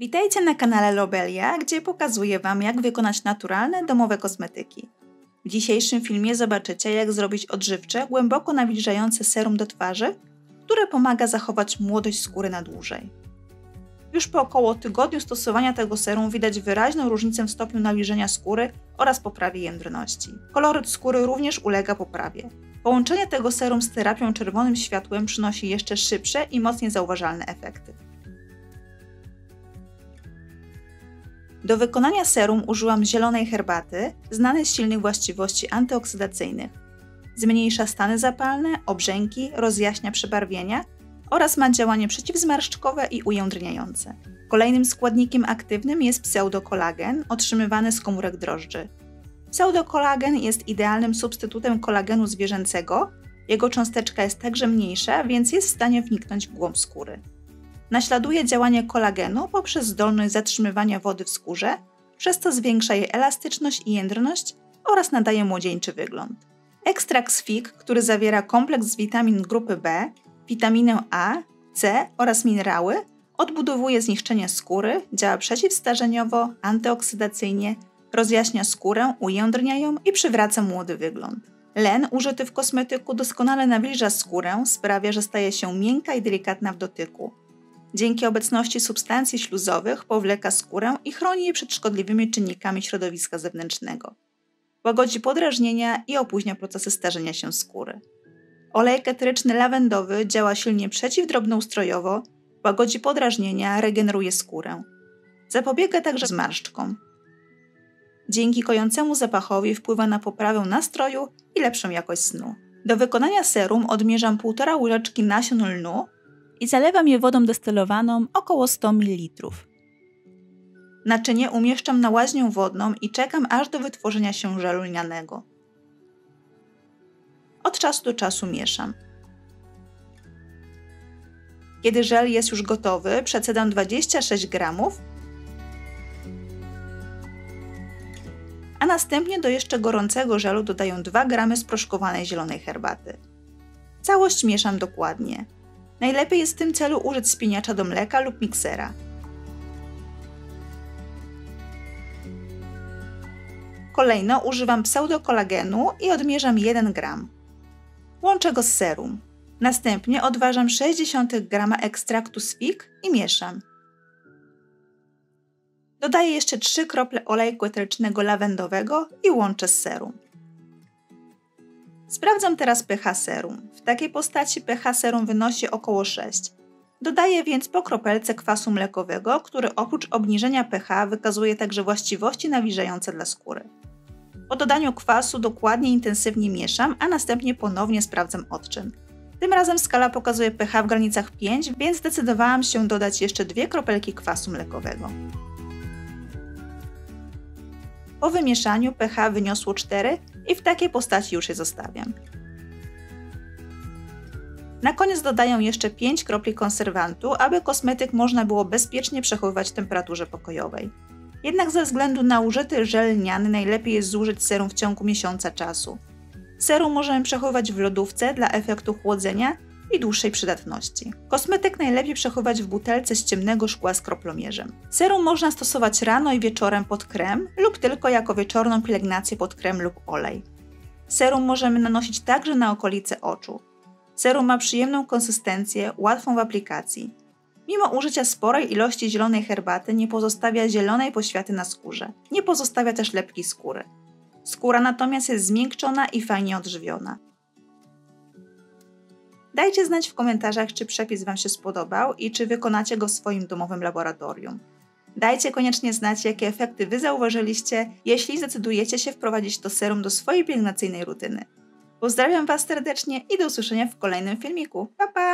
Witajcie na kanale Lobelia, gdzie pokazuję Wam, jak wykonać naturalne, domowe kosmetyki. W dzisiejszym filmie zobaczycie, jak zrobić odżywcze, głęboko nawilżające serum do twarzy, które pomaga zachować młodość skóry na dłużej. Już po około tygodniu stosowania tego serum widać wyraźną różnicę w stopniu nawilżenia skóry oraz poprawie jędrności. Koloryt skóry również ulega poprawie. Połączenie tego serum z terapią czerwonym światłem przynosi jeszcze szybsze i mocniej zauważalne efekty. Do wykonania serum użyłam zielonej herbaty, znanej z silnych właściwości antyoksydacyjnych. Zmniejsza stany zapalne, obrzęki, rozjaśnia przebarwienia oraz ma działanie przeciwzmarszczkowe i ujędrniające. Kolejnym składnikiem aktywnym jest pseudokolagen, otrzymywany z komórek drożdży. Pseudokolagen jest idealnym substytutem kolagenu zwierzęcego, jego cząsteczka jest także mniejsza, więc jest w stanie wniknąć w głąb skóry. Naśladuje działanie kolagenu poprzez zdolność zatrzymywania wody w skórze, przez co zwiększa jej elastyczność i jędrność oraz nadaje młodzieńczy wygląd. Ekstrakt z fig, który zawiera kompleks z witamin grupy B, witaminę A, C oraz minerały, odbudowuje zniszczenie skóry, działa przeciwstarzeniowo, antyoksydacyjnie, rozjaśnia skórę, ujędrnia ją i przywraca młody wygląd. Len użyty w kosmetyku doskonale nawilża skórę, sprawia, że staje się miękka i delikatna w dotyku. Dzięki obecności substancji śluzowych powleka skórę i chroni je przed szkodliwymi czynnikami środowiska zewnętrznego. Łagodzi podrażnienia i opóźnia procesy starzenia się skóry. Olejek eteryczny lawendowy działa silnie przeciwdrobnoustrojowo, łagodzi podrażnienia, regeneruje skórę. Zapobiega także zmarszczkom. Dzięki kojącemu zapachowi wpływa na poprawę nastroju i lepszą jakość snu. Do wykonania serum odmierzam 1,5 łyżeczki nasion lnu i zalewam je wodą destylowaną około 100 ml. Naczynie umieszczam na łaźnię wodną i czekam aż do wytworzenia się żelu lnianego. Od czasu do czasu mieszam. Kiedy żel jest już gotowy, przecedam 26 g, a następnie do jeszcze gorącego żelu dodaję 2 g sproszkowanej zielonej herbaty. Całość mieszam dokładnie. Najlepiej jest w tym celu użyć spieniacza do mleka lub miksera. Kolejno używam pseudokolagenu i odmierzam 1 g. Łączę go z serum. Następnie odważam 0,6 g ekstraktu z fig i mieszam. Dodaję jeszcze 3 krople olejku eterycznego lawendowego i łączę z serum. Sprawdzam teraz pH serum. W takiej postaci pH serum wynosi około 6. Dodaję więc po kropelce kwasu mlekowego, który oprócz obniżenia pH wykazuje także właściwości nawilżające dla skóry. Po dodaniu kwasu dokładnie i intensywnie mieszam, a następnie ponownie sprawdzam odczyn. Tym razem skala pokazuje pH w granicach 5, więc zdecydowałam się dodać jeszcze 2 kropelki kwasu mlekowego. Po wymieszaniu pH wyniosło 4 i w takiej postaci już je zostawiam. Na koniec dodaję jeszcze 5 kropli konserwantu, aby kosmetyk można było bezpiecznie przechowywać w temperaturze pokojowej. Jednak ze względu na użyty żel lniany najlepiej jest zużyć serum w ciągu miesiąca czasu. Serum możemy przechowywać w lodówce dla efektu chłodzenia i dłuższej przydatności. Kosmetyk najlepiej przechowywać w butelce z ciemnego szkła z kroplomierzem. Serum można stosować rano i wieczorem pod krem lub tylko jako wieczorną pielęgnację pod krem lub olej. Serum możemy nanosić także na okolice oczu. Serum ma przyjemną konsystencję, łatwą w aplikacji. Mimo użycia sporej ilości zielonej herbaty nie pozostawia zielonej poświaty na skórze. Nie pozostawia też lepki skóry. Skóra natomiast jest zmiękczona i fajnie odżywiona. Dajcie znać w komentarzach, czy przepis Wam się spodobał i czy wykonacie go w swoim domowym laboratorium. Dajcie koniecznie znać, jakie efekty Wy zauważyliście, jeśli zdecydujecie się wprowadzić to serum do swojej pielęgnacyjnej rutyny. Pozdrawiam Was serdecznie i do usłyszenia w kolejnym filmiku. Pa, pa!